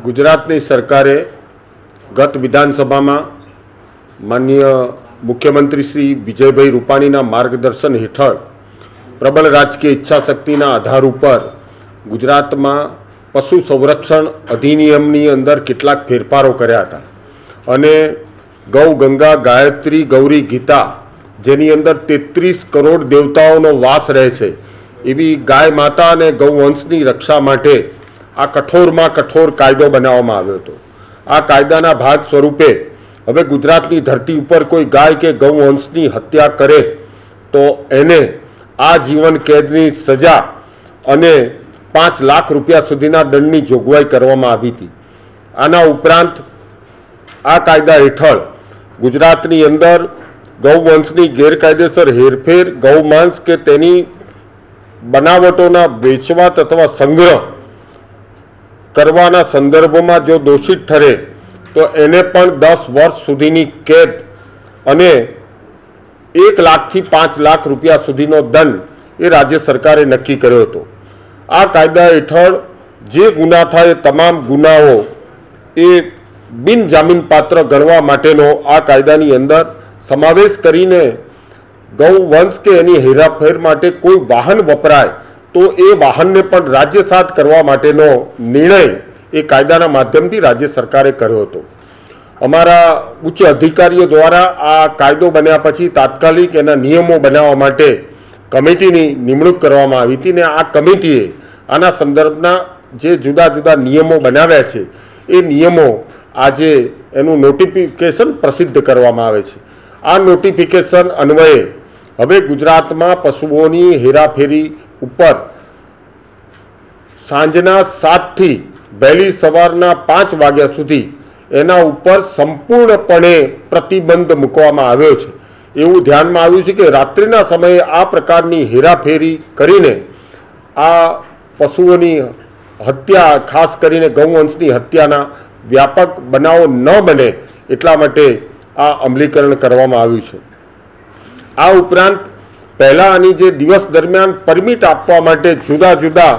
ગુજરાતની સરકારે ગત વિધાનસભામાં માનનીય મુખ્યમંત્રી શ્રી વિજયભાઈ રૂપાણીના માર્ગદર્શન હેઠળ પ્રબળ રાજકીય ઈચ્છાશક્તિના આધાર ઉપર ગુજરાતમાં પશુ સંરક્ષણ અધિનિયમની અંદર કેટલાક ફેરફારો કર્યા હતા અને ગૌ ગંગા ગાયત્રી ગૌરી ગીતા જેની અંદર 33 કરોડ દેવતાઓનો વાસ રહે છે એવી ગાય માતા અને ગૌવંશની રક્ષા માટે આ કઠોરમાં કઠોર કાયદો બનાવવામાં આવ્યો હતો। આ કાયદાના ભાગ સ્વરૂપે હવે ગુજરાતની ધરતી ઉપર કોઈ ગાય કે ગૌવંશની હત્યા કરે તો એને આજીવન કેદની સજા અને 5 લાખ રૂપિયા સુધીના દંડની જોગવાઈ કરવામાં આવી હતી। આના ઉપરાંત આ કાયદા હેઠળ ગુજરાતની અંદર ગૌવંશની ગેરકાયદેસર હેરફેર ગૌમાંસ કે તેની બનાવટોના વેચવાટ અથવા સંગ્રહ કરવાના સંદર્ભમાં જો દોષિત ઠરે તો એને પણ 10 વર્ષ સુધીની કેદ અને 1 લાખથી 5 લાખ રૂપિયા સુધીનો દંડ એ રાજ્ય સરકારે નક્કી કર્યો હતો। આ કાયદા હેઠળ જે ગુના થાય એ તમામ ગુનાઓ એ બિનજામીનપાત્ર ગણવા માટેનો આ કાયદાની અંદર સમાવેશ કરીને ગૌવંશ કે એની હેરાફેર માટે કોઈ વાહન વપરાય તો એ વાહનને પણ રાજ્યસાત કરવા માટેનો નિર્ણય એ કાયદાના માધ્યમથી રાજ્ય સરકારે કર્યો હતો। અમારા ઉચ્ચ અધિકારીઓ દ્વારા આ કાયદો બન્યા પછી તાત્કાલિક એના નિયમો બનાવવા માટે કમિટીની નિમણૂક કરવામાં આવી હતી ને આ કમિટીએ આના સંદર્ભના જે જુદા જુદા નિયમો બનાવ્યા છે એ નિયમો આજે એનું નોટિફિકેશન પ્રસિદ્ધ કરવામાં આવે છે। આ નોટિફિકેશન અન્વયે હવે ગુજરાતમાં પશુઓની હેરાફેરી ઉપર સાંજના 7 થી વહેલી સવારના 5 વાગ્યા સુધી એના ઉપર સંપૂર્ણપણે પ્રતિબંધ મૂકવામાં આવ્યો છે। એવું ધ્યાનમાં આવ્યું છે કે રાત્રિના સમયે આ પ્રકારની હેરાફેરી કરીને આ પશુઓની હત્યા ખાસ કરીને ગૌવંશની હત્યાના વ્યાપક બનાવો ન બને એટલા માટે આ અમલીકરણ કરવામાં આવ્યું છે। આ ઉપરાંત પહેલાં આની જે દિવસ દરમિયાન પરમિટ આપવા માટે જુદા જુદા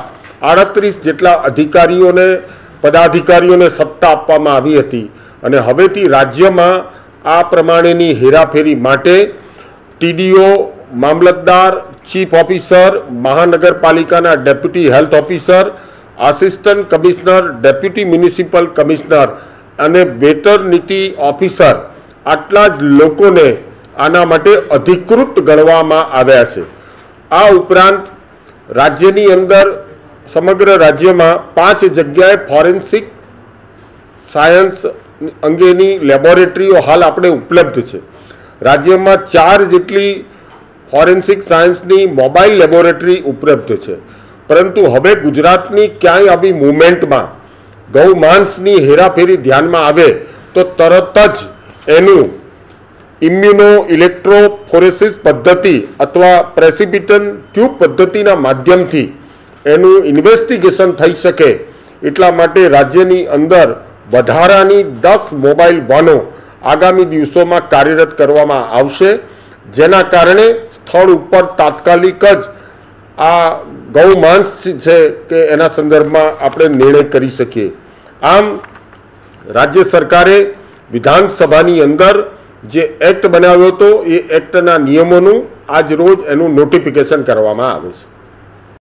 38 જેટલા અધિકારીઓને પદાધિકારીઓને સત્તા આપવામાં આવી હતી અને હવેથી રાજ્યમાં આ પ્રમાણેની હેરાફેરી માટે ટીડીઓ મામલતદાર ચીફ ઓફિસર મહાનગરપાલિકાના deputy health officer assistant commissioner deputy municipal commissioner અને વેટરનિટી ઓફિસર આટલા જ લોકોને આના માટે અધિકૃત ગણવામાં આવ્યા છે। આ ઉપરાંત રાજ્યની અંદર સમગ્ર રાજ્યમાં 5 જગ્યાએ ફોરેન્સિક સાયન્સ અંગેની લેબોરેટરીઓ હાલ આપણે ઉપલબ્ધ છે। રાજ્યમાં 4 જેટલી ફોરેન્સિક સાયન્સની મોબાઈલ લેબોરેટરી ઉપલબ્ધ છે, પરંતુ હવે ગુજરાતની ક્યાંય આવી મુવમેન્ટમાં ગૌમાંસની હેરાફેરી ધ્યાનમાં આવે તો તરત જ એનું ઇમ્યુનો ઇલેક્ટ્રોફોરેસિસ પદ્ધતિ અથવા પ્રેસિપિટન ટ્યુબ પદ્ધતિના માધ્યમથી એનું ઇન્વેસ્ટિગેશન થઈ શકે એટલા માટે રાજ્યની અંદર વધારાની 10 મોબાઈલ વાનો આગામી દિવસોમાં કાર્યરત કરવામાં આવશે, જેના કારણે સ્થળ ઉપર તાત્કાલિક જ આ ગૌમાંસ છે કે એના સંદર્ભમાં આપણે નિર્ણય કરી શકીએ। આમ રાજ્ય સરકારે વિધાનસભાની અંદર જે એક્ટ બનાવ્યો હતો એ એક્ટના નિયમોનું આજ રોજ એનું નોટિફિકેશન કરવામાં આવે છે।